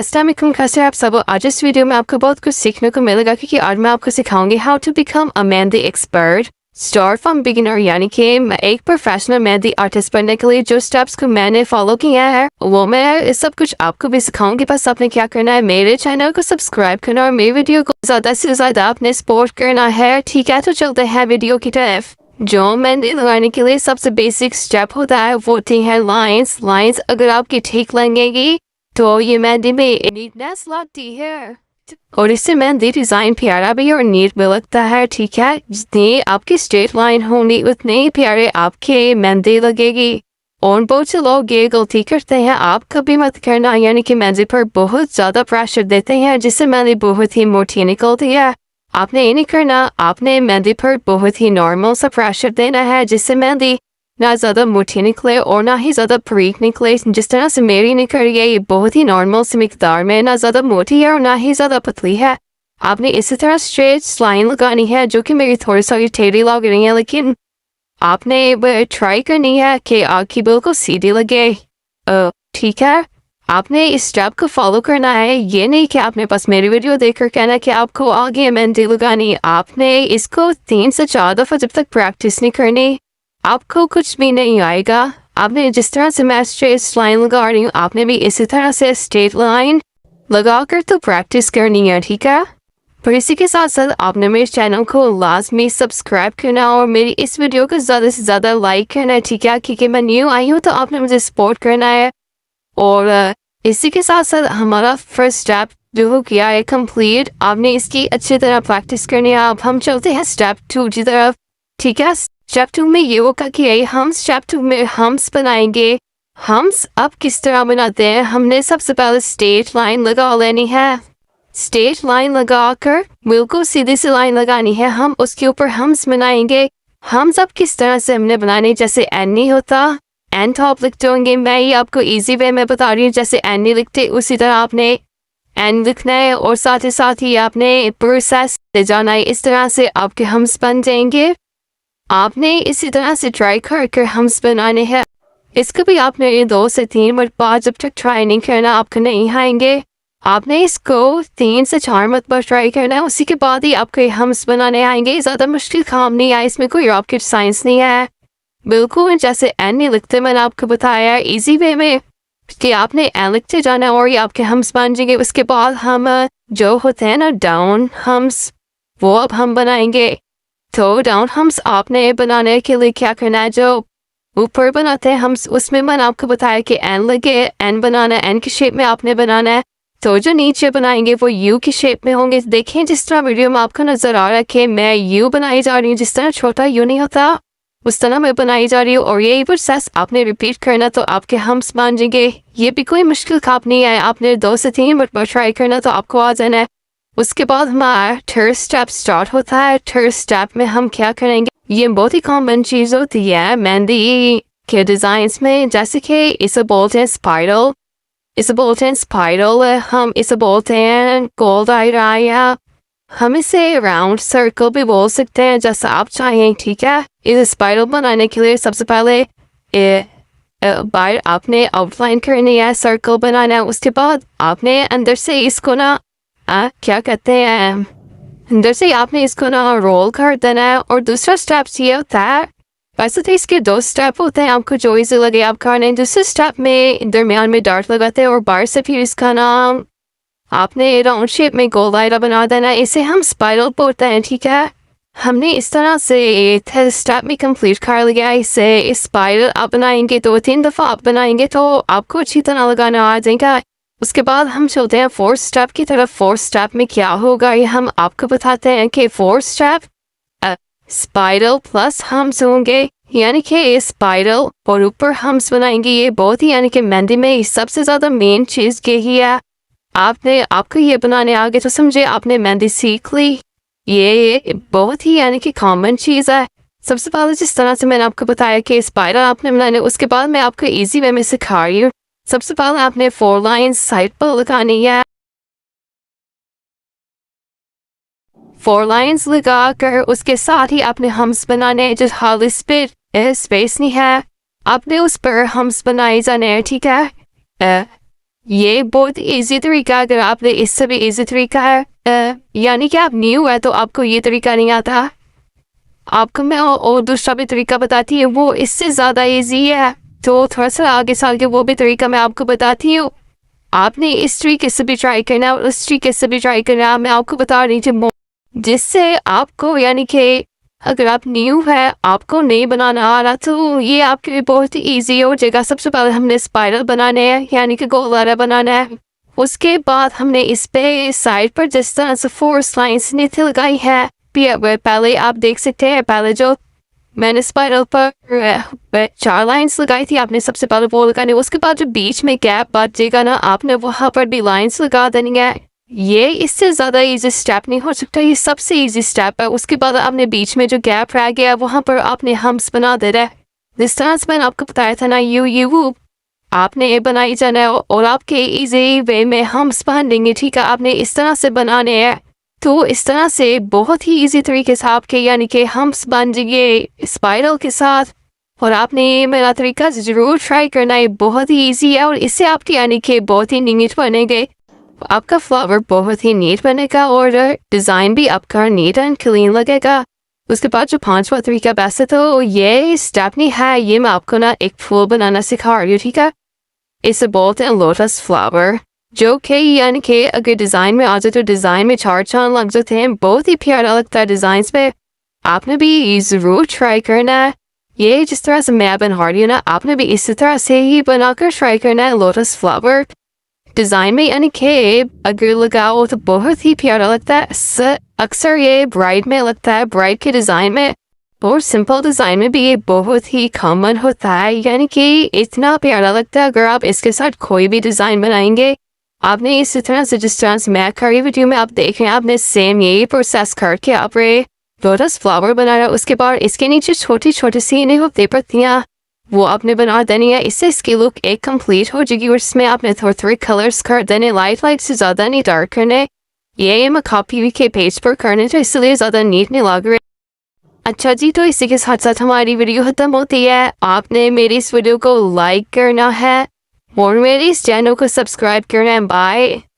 अस्सलाम वालेकुम, कैसे हैं आप सब। आज इस वीडियो में आपको बहुत कुछ सीखने को मिलेगा क्योंकि आज मैं आपको सिखाऊंगी how to become a mehndi expert. Start from beginner, यानी कि मैं एक प्रोफेशनल मेहंदी आर्टिस्ट बनने के लिए जो स्टेप्स को मैंने फॉलो किया है वो मैं इस सब कुछ आपको भी सिखाऊंगी। बस आपने क्या करना है, मेरे चैनल को सब्सक्राइब करना और मेरी वीडियो को ज़्यादा से ज़्यादा आपने सपोर्ट करना है। ठीक है, तो चलते हैं वीडियो की तरफ। जो मेहंदी लगाने के लिए सबसे बेसिक स्टेप होता है वो होती है लाइंस। लाइंस अगर आपकी ठीक लगेगी तो ये मेहंदी में नीटनेस लगती है और इससे मेहंदी डिज़ाइन प्यारा भी और नीट भी लगता है। ठीक है, जितनी आपकी स्ट्रेट लाइन होगी उतने प्यारे आपके मेहंदी लगेगी। और बहुत से लोग ये गलती करते हैं, आप कभी मत करना, यानी कि मेहंदी पर बहुत ज़्यादा प्रेशर देते हैं जिससे मेहंदी बहुत ही मोटी निकलती है। आपने ये नहीं करना, आपने मेहंदी पर बहुत ही नॉर्मल सा प्रेशर देना है जिससे मेहंदी ना ज़्यादा मोटी निकले और ना ही ज़्यादा बारीक निकले। जिस तरह से मेरी निकल रही है, ये बहुत ही नॉर्मल से मिकदार में, ना ज़्यादा मोटी है और ना ही ज़्यादा पतली है। आपने इसी तरह स्ट्रेट लाइन लगानी है, जो कि मेरी थोड़ी सी टेढ़ी लग रही है, लेकिन आपने ट्राई करनी है कि आपकी बिल्कुल सीधी लगे। ठीक है, आपने इस स्टेप को फॉलो करना है। ये नहीं कि आपने बस मेरी वीडियो देखकर कहना कि आपको आगे मेहंदी लगानी। आपने इसको 3 से 4 दफ़ा जब तक प्रैक्टिस नहीं करनी आपको कुछ भी नहीं आएगा। आपने जिस तरह से मैं स्ट्रेट लाइन लगा रही हूँ, आपने भी इसी तरह से स्ट्रेट लाइन लगाकर तो प्रैक्टिस करनी है। ठीक है, पर इसी के साथ साथ आपने मेरे चैनल को लाजमी सब्सक्राइब करना और मेरी इस वीडियो को ज़्यादा से ज़्यादा लाइक करना है। ठीक है, क्योंकि मैं न्यू आई हूँ तो आपने मुझे सपोर्ट करना है। और इसी के साथ साथ हमारा फर्स्ट स्टेप जो हो गया है कंप्लीट। आपने इसकी अच्छी तरह प्रैक्टिस करनी है। अब हम चलते हैं स्टेप 2 की तरफ। ठीक है, स्टेप 2 में ये होगा कि हम स्टेप 2 में हम्स बनाएंगे। हम्स अब किस तरह बनाते हैं, हमने सबसे पहले स्ट्रेट लाइन लगा लेनी है। स्ट्रेट लाइन लगाकर बिल्कुल सीधी सी लाइन लगानी है, हम उसके ऊपर हम्स बनाएंगे। हम्स अब किस तरह से हमने बनाने, जैसे एन नहीं होता एन तो आप लिखते होंगे, मैं ये आपको इजी वे में बता रही हूँ। जैसे एन नहीं लिखते उसी तरह आपने एन लिखना है और साथ ही आपने प्रोसेस से जाना है। इस तरह से आपके हम्स बन जाएंगे। आपने इसी तरह से ट्राई कर हम्स बनाने हैं। इसको भी आपने 2 से 3 मरतबा जब तक ट्राई नहीं करना आपको नहीं आएंगे। आपने इसको 3 से 4 मरतबा ट्राई करना है, उसी के बाद ही आपके हम्स बनाने आएंगे। ज़्यादा मुश्किल काम नहीं है, इसमें कोई रॉकेट साइंस नहीं है। बिल्कुल जैसे एन नहीं लिखते मैंने आपको बताया इजी वे में कि आपने एन लिखते जाना है और ये आपके हम्स बन जाएंगे। उसके बाद हम जो होते हैं ना डाउन हम्स, वो अब हम बनाएंगे। तो डाउन हम्स आपने बनाने के लिए क्या करना है, जो ऊपर बनाते हैं हम्स उसमें मैंने आपको बताया कि एन लगे, एन बनाना है, एन की शेप में आपने बनाना है। तो जो नीचे बनाएंगे वो यू की शेप में होंगे। देखें जिस तरह वीडियो में आपको नज़र आ रहा है कि मैं यू बनाई जा रही हूँ, जिस तरह छोटा यू नहीं होता उस तरह मैं बनाई जा रही हूँ। और यही प्रोसेस आपने रिपीट करना तो आपके हम्स बन जाएंगे। ये भी कोई मुश्किल काम नहीं है, आपने 2 से 3 मरतबा ट्राई करना तो आपको आ जाना है। उसके बाद हमारा थर्ड स्टेप स्टार्ट होता है। थर्ड स्टेप में हम क्या करेंगे, ये बहुत ही कॉमन चीज़ होती है मेहंदी के डिज़ाइंस में, जैसे कि इसे बोलते हैं स्पाइरल, इसे बोलते हैं स्पाइरल, हम इसे बोलते हैं गोल्ड आइडिया, हम इसे राउंड सर्कल भी बोल सकते हैं, जैसा आप चाहें। ठीक है, इसे स्पाइरल बनाने के लिए सबसे पहले बाहर आपने आउटलाइन करनी है, सर्कल बनाना है। उसके बाद आपने अंदर से इसको ना क्या कहते हैं, अंदर से आपने इसको ना रोल कर देना है। और दूसरा स्टेप ये होता है, वैसे तो इसके 2 स्टेप होते हैं, आपको जो इजी लगे आप करने। दूसरे स्टेप में दरमियान में डार्ट लगाते हैं और बाहर से फिर इसका नाम आपने राउंड शेप में गोल दायरा बना देना है, इसे हम स्पाइरल बोलते हैं। ठीक है, हमने इस तरह से थर्ड स्टेप में कंप्लीट कर लिया। इसे स्पाइरल आप बनाएंगे 2-3 दफ़ा आप बनाएंगे तो आपको अच्छी तरह लगाना आ जाएगा। उसके बाद हम चलते हैं फोर्थ स्टेप की तरफ। फोर्थ स्टेप में क्या होगा ये हम आपको बताते हैं कि fourth step spiral plus hums होंगे, यानी कि स्पाइरल और ऊपर हम्स बनाएंगे। ये बहुत ही, यानी कि मेहंदी में सबसे ज़्यादा मेन चीज़ यही है। आपको ये बनाने आ गए तो समझे आपने मेहंदी सीख ली। ये बहुत ही, यानी कि कॉमन चीज़ है। सबसे पहले जिस तरह से मैंने आपको बताया कि स्पाइरल आपने बनाने, उसके बाद मैं आपको इजी वे में सिखा रही हूँ। सबसे पहले आपने 4 लाइंस साइड पर लगानी है। 4 लाइंस लगा कर उसके साथ ही आपने हम्स बनाने, जो खाली स्पेस नहीं है आपने उस पर हम्स बनाए जाने। ठीक है, ये बहुत इजी तरीका है। अगर आपने इससे भी इजी तरीका है यानी कि आप न्यू है तो आपको ये तरीका नहीं आता, आपको मैं और दूसरा भी तरीका बताती हूँ, वो इससे ज़्यादा इजी है। तो थोड़ा सा आगे चल के वो भी तरीका मैं आपको बताती हूँ। आपने इस तरीके से भी ट्राई करना है और उस तरीके से भी ट्राई करना है। मैं आपको बता रही थी जिससे आपको यानी कि अगर आप न्यू है, आपको नहीं बनाना आ रहा, तो ये आपके लिए बहुत ही ईजी हो जाएगा। सबसे पहले हमने स्पाइरल बनाने हैं यानी कि गोलारा बनाना है। उसके बाद हमने इस पे साइड पर जिस तरह से 4 लाइन्स नीचे लगाई है, पहले आप देख सकते हैं पहले जो मैंने स्पाइरल पर 4 लाइन्स लगाई थी, आपने सबसे पहले वो लगाने। उसके बाद जो बीच में गैप बचेगा ना, आपने वहाँ पर भी लाइन्स लगा देनी है। ये इससे ज़्यादा इजी स्टेप नहीं हो सकता, ये सबसे इजी स्टेप है। उसके बाद आपने बीच में जो गैप रह गया वहाँ पर आपने हम्स बना देना है। जिस तरह से मैंने आपको बताया था ना, यू आपने ये बनाई जाना है और आपके इजी वे में हम्स बन देंगे। ठीक है, आपने इस तरह से बनाने हैं, तो इस तरह से बहुत ही इजी तरीके से आपके यानी कि हम्स बन जाएंगे स्पाइरल के साथ। और आपने ये मेरा तरीका ज़रूर ट्राई करना है, बहुत ही इजी है और इससे आपके यानी कि बहुत ही नीट बनेंगे। आपका फ्लावर बहुत ही नीट बनेगा और डिज़ाइन भी आपका नीट एंड क्लीन लगेगा। उसके बाद जो 5वां तरीका वैसे तो ये स्टेप नहीं है, ये मैं आपको ना एक फूल बनाना सिखा रही हूँ। ठीक है, इसे बोलते हैं लोटस फ्लावर, जो कि यानी कि अगर डिज़ाइन में आ जाए तो डिज़ाइन में 4 चांद लग जाते हैं, बहुत ही प्यारा लगता है डिज़ाइन पे। आपने भी ज़रूर ट्राई करना है। ये जिस तरह से मैं बना रही हूँ ना, आपने भी इसी तरह से ही बनाकर ट्राई करना है लोटस फ्लावर। डिज़ाइन में यानी कि अगर लगाओ तो बहुत ही प्यारा लगता है। अक्सर ये ब्राइड में लगता है, ब्राइड के डिज़ाइन में, और सिंपल डिज़ाइन में भी ये बहुत ही कॉमन होता है, यानी कि इतना प्यारा लगता है। अगर आप इसके साथ कोई भी डिज़ाइन बनाएंगे, आपने इसी तरह से जिस तरह से मैं कर रही वीडियो में आप देख रहे हैं, आपने सेम यही प्रोसेस करके आप लोटस फ्लावर बनाया। उसके बाद इसके नीचे छोटी छोटी सी नहीं होती पत्तियाँ, वो आपने बना देनी है। इससे इसकी लुक एक कंप्लीट हो जाएगी और इसमें आपने थोड़े थोड़े कलर्स कर देने, लाइट से ज़्यादा नहीं डार्क करने। ये मैं कॉपी के पेज पर करने तो इसलिए ज़्यादा नीट नहीं लग रहे। अच्छा जी, तो इसी के साथ साथ हमारी वीडियो खत्म होती है। आपने मेरी इस वीडियो को लाइक करना है और मेरे इस चैनल को सब्सक्राइब करना है। बाय।